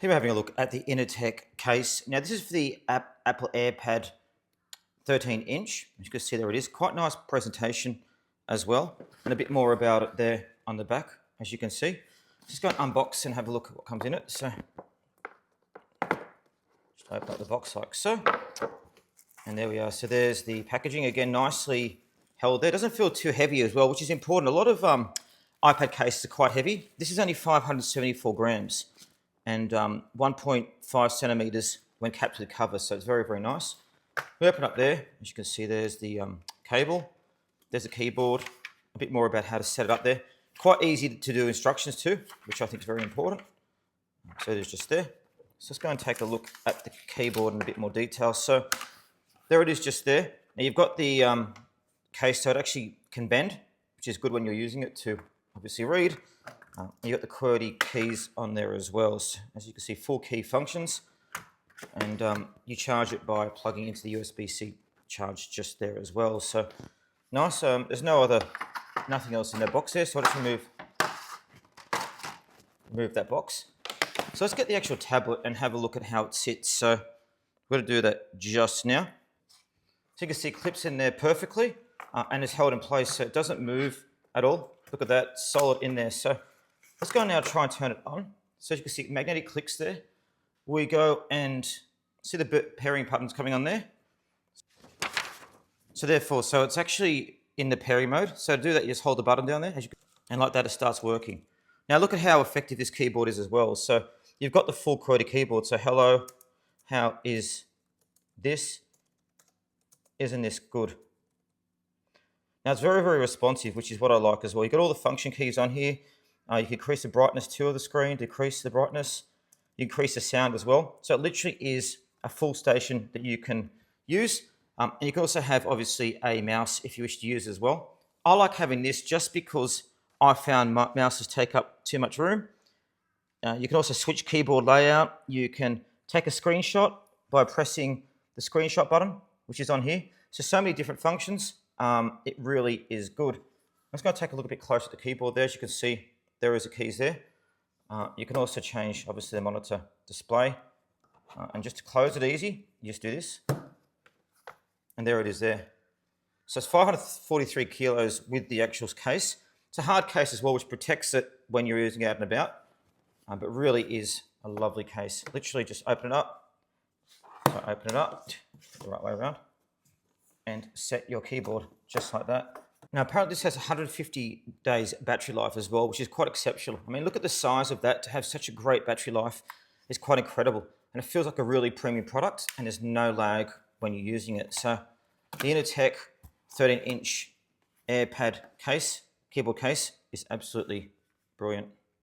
Here we're having a look at the Inateck case. Now this is for the Apple AirPad 13-inch. As you can see, there it is. Quite nice presentation as well. And a bit more about it there on the back, as you can see. Just go and unbox and have a look at what comes in it. So just open up the box like so. And there we are. So there's the packaging, again, nicely held there. Doesn't feel too heavy as well, which is important. A lot of iPad cases are quite heavy. This is only 574 grams and 1.5 centimeters when capped with cover. So it's very, very nice. We open up there. As you can see, there's the cable. There's the keyboard. A bit more about how to set it up there. Quite easy to do instructions too, which I think is very important. So it is just there. So let's go and take a look at the keyboard in a bit more detail. So there it is just there. Now you've got the case so it actually can bend, which is good when you're using it to obviously read. You've got the QWERTY keys on there as well. So as you can see, 4 key functions. And you charge it by plugging into the USB-C charge just there as well. So nice. There's nothing else in that box there. So I'll just remove that box. So let's get the actual tablet and have a look at how it sits. So we're going to do that just now. So you can see it clips in there perfectly and is held in place so it doesn't move at all. Look at that, solid in there. So let's go now try and turn it on. So as you can see, magnetic clicks there. We go and see the pairing buttons coming on there. So therefore, so it's actually in the pairing mode. So to do that, you just hold the button down there, and like that, it starts working. Now look at how effective this keyboard is as well. So you've got the full QWERTY keyboard. So hello, how is this? Isn't this good? Now it's very, very responsive, which is what I like as well. You've got all the function keys on here. You can increase the brightness too of the screen, decrease the brightness. You increase the sound as well. So it literally is a full station that you can use. And you can also have, obviously, a mouse if you wish to use as well. I like having this just because I found mouses take up too much room. You can also switch keyboard layout. You can take a screenshot by pressing the screenshot button, which is on here. So many different functions. It really is good. Let's go take a look a bit closer at the keyboard there. As you can see, there is the keys there. You can also change, obviously, the monitor display. And just to close it easy, you just do this. And there it is there. So it's 543 kilos with the actual case. It's a hard case as well, which protects it when you're using it out and about. But really is a lovely case. Literally just open it up. So open it up the right way around. And set your keyboard just like that. Now, apparently this has 150 days battery life as well, which is quite exceptional. I mean, look at the size of that. To have such a great battery life is quite incredible. And it feels like a really premium product, and there's no lag when you're using it. So the Inateck 13-inch AirPad case, keyboard case, is absolutely brilliant.